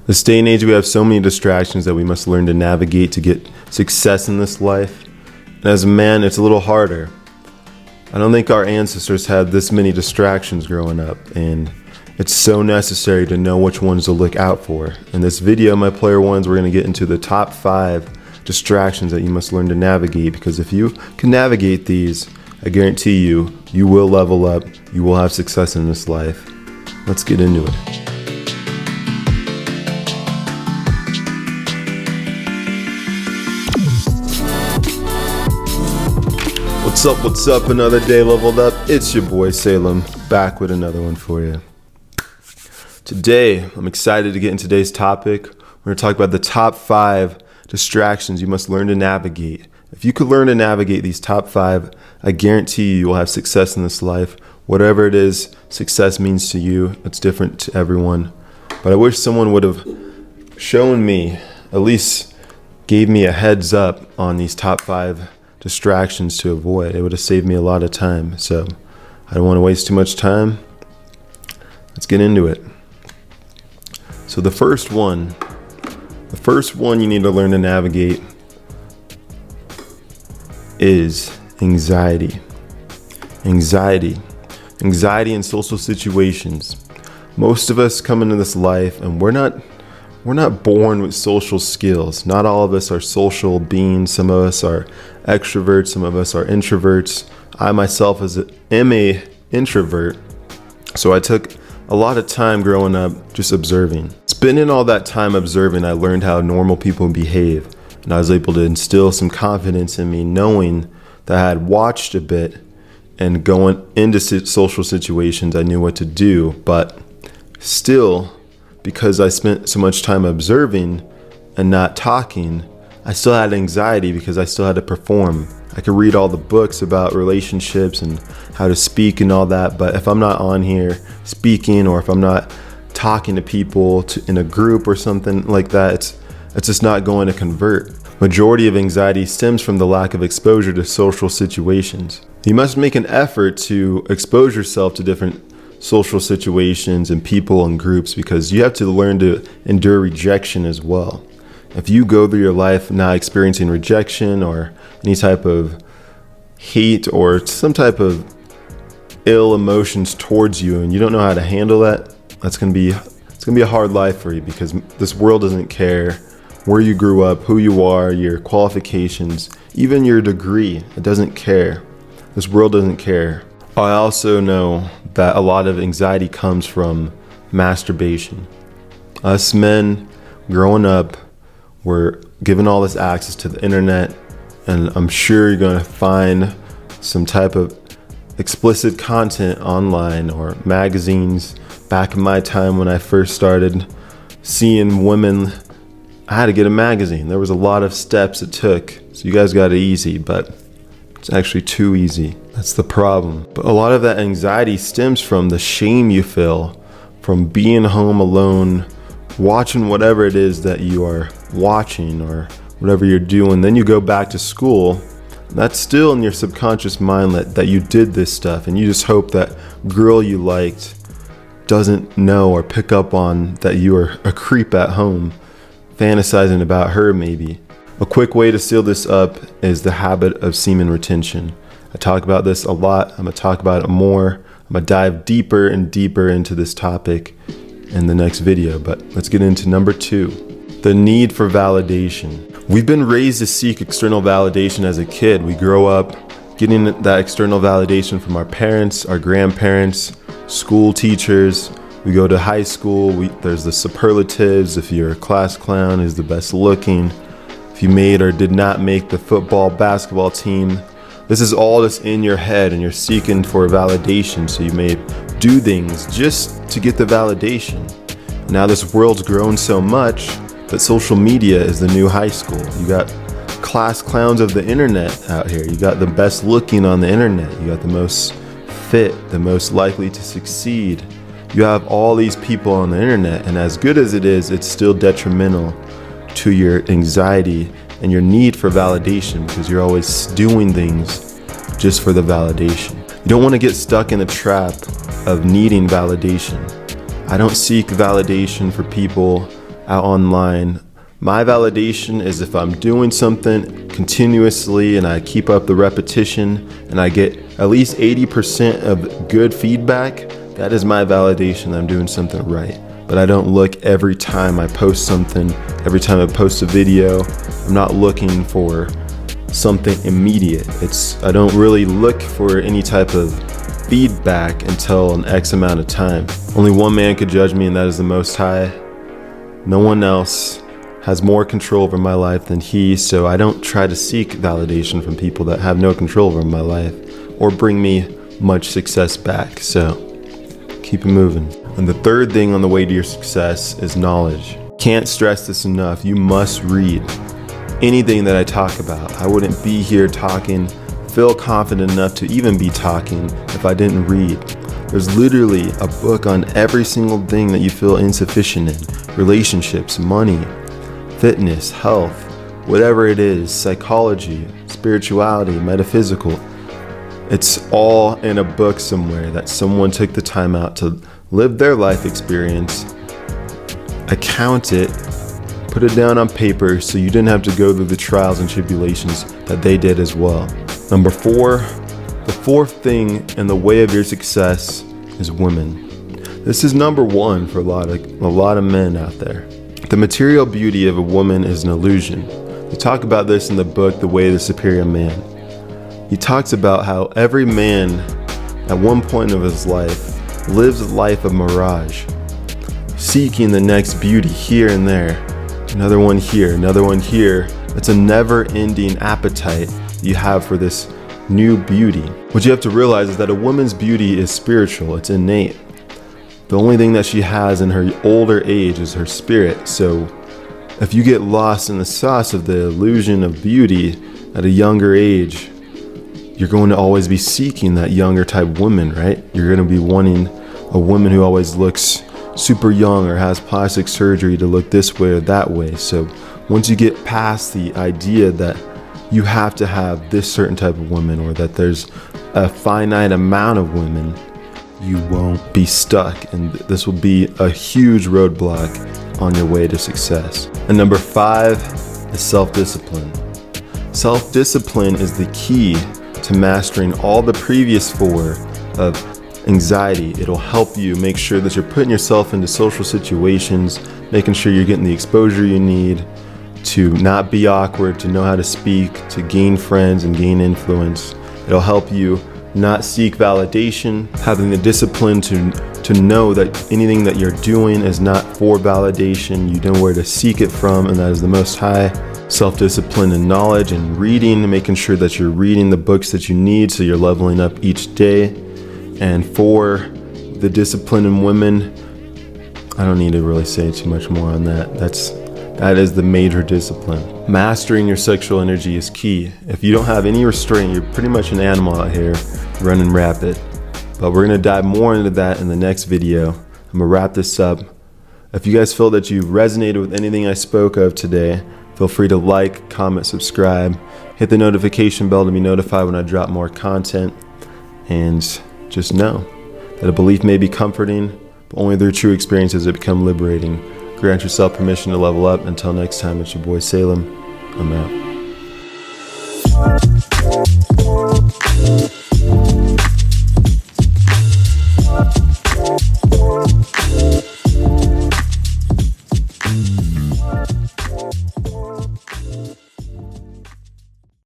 This day and age, we have so many distractions that we must learn to navigate to get success in this life. And as a man, it's a little harder. I don't think our ancestors had this many distractions growing up, and it's so necessary to know which ones to look out for. In this video, my player ones, we're going to get into the top 5 distractions that you must learn to navigate, because if you can navigate these, I guarantee you, you will level up, you will have success in this life. Let's get into it. What's up? Another day leveled up. It's your boy Salem, back with another one for you. Today, I'm excited to get into today's topic. We're going to talk about the top 5 distractions you must learn to navigate. If you could learn to navigate these top 5, I guarantee you will have success in this life. Whatever it is, success means to you. It's different to everyone. But I wish someone would have shown me, at least gave me a heads up on these top 5 distractions to avoid. It would have saved me a lot of time. So I don't want to waste too much time. Let's get into it. So the first one you need to learn to navigate is anxiety. Anxiety in social situations. Most of us come into this life and we're not born with social skills. Not all of us are social beings. Some of us are extroverts, some of us are introverts. I myself am an introvert. So I took a lot of time growing up just observing. Spending all that time observing, I learned how normal people behave. And I was able to instill some confidence in me, knowing that I had watched a bit, and going into social situations, I knew what to do. But still, because I spent so much time observing and not talking, I still had anxiety because I still had to perform. I could read all the books about relationships and how to speak and all that, but if I'm not on here speaking, or if I'm not talking to people in a group or something like that, it's just not going to convert. Majority of anxiety stems from the lack of exposure to social situations. You must make an effort to expose yourself to different social situations and people and groups, because you have to learn to endure rejection as well. If you go through your life not experiencing rejection or any type of hate or some type of ill emotions towards you, and you don't know how to handle that, it's gonna be a hard life for you, because this world doesn't care where you grew up, who you are, your qualifications, even your degree. It doesn't care. This world doesn't care. I also know that a lot of anxiety comes from masturbation. Us men growing up, we're given all this access to the internet, and I'm sure you're going to find some type of explicit content online or magazines. Back in my time when I first started seeing women, I had to get a magazine. There was a lot of steps it took. So you guys got it easy, but it's actually too easy. That's the problem. But a lot of that anxiety stems from the shame you feel from being home alone, watching whatever it is that you are watching or whatever you're doing. Then you go back to school. That's still in your subconscious mind that you did this stuff, and you just hope that girl you liked doesn't know or pick up on that you are a creep at home, fantasizing about her maybe. A quick way to seal this up is the habit of semen retention. I talk about this a lot. I'm going to talk about it more. I'm going to dive deeper and deeper into this topic in the next video, but let's get into number 2, the need for validation. We've been raised to seek external validation as a kid. We grow up getting that external validation from our parents, our grandparents, school teachers. We go to high school, there's the superlatives. If you're a class clown, who's the best looking, if you made or did not make the football, basketball team. This is all just in your head, and you're seeking for validation, so you may do things just to get the validation. Now this world's grown so much that social media is the new high school. You got class clowns of the internet out here. You got the best looking on the internet. You got the most fit, the most likely to succeed. You have all these people on the internet, and as good as it is, it's still detrimental to your anxiety and your need for validation, because you're always doing things just for the validation. You don't want to get stuck in the trap of needing validation. I don't seek validation for people out online. My validation is if I'm doing something continuously and I keep up the repetition and I get at least 80% of good feedback, that is my validation that I'm doing something right. But I don't look every time I post something, every time I post a video. I'm not looking for something immediate. I don't really look for any type of feedback until an X amount of time. Only one man could judge me, and that is the Most High. No one else has more control over my life than He, so I don't try to seek validation from people that have no control over my life or bring me much success back. So keep it moving. And the third thing on the way to your success is knowledge. Can't stress this enough. You must read anything that I talk about. I wouldn't be here talking, feel confident enough to even be talking if I didn't read. There's literally a book on every single thing that you feel insufficient in. Relationships, money, fitness, health, whatever it is, psychology, spirituality, metaphysical. It's all in a book somewhere that someone took the time out to live their life experience, account it, put it down on paper so you didn't have to go through the trials and tribulations that they did as well. Number 4, the fourth thing in the way of your success is women. This is number 1 for a lot of men out there. The material beauty of a woman is an illusion. We talk about this in the book, The Way of the Superior Man. He talks about how every man at one point of his life lives a life of mirage, seeking the next beauty here and there, another one here, another one here. It's a never-ending appetite you have for this new beauty. What you have to realize is that a woman's beauty is spiritual, it's innate. The only thing that she has in her older age is her spirit. So if you get lost in the sauce of the illusion of beauty at a younger age, you're going to always be seeking that younger type woman, right? You're going to be wanting a woman who always looks super young or has plastic surgery to look this way or that way. So once you get past the idea that you have to have this certain type of woman or that there's a finite amount of women, you won't be stuck. And this will be a huge roadblock on your way to success. And number 5 is self-discipline. Self-discipline is the key to mastering all the previous 4 of anxiety. It'll help you make sure that you're putting yourself into social situations, making sure you're getting the exposure you need to not be awkward, to know how to speak, to gain friends and gain influence. It'll help you not seek validation, having the discipline to know that anything that you're doing is not for validation. You know where to seek it from, and that is the Most High. Self-discipline and knowledge and reading, making sure that you're reading the books that you need so you're leveling up each day. And for the discipline in women, I don't need to really say too much more on that. That is the major discipline. Mastering your sexual energy is key. If you don't have any restraint, you're pretty much an animal out here running rapid. But we're gonna dive more into that in the next video. I'm gonna wrap this up. If you guys feel that you've resonated with anything I spoke of today, feel free to like, comment, subscribe, hit the notification bell to be notified when I drop more content. And just know that a belief may be comforting, but only through true experiences it become liberating. Grant yourself permission to level up. Until next time, it's your boy Salem. I'm out.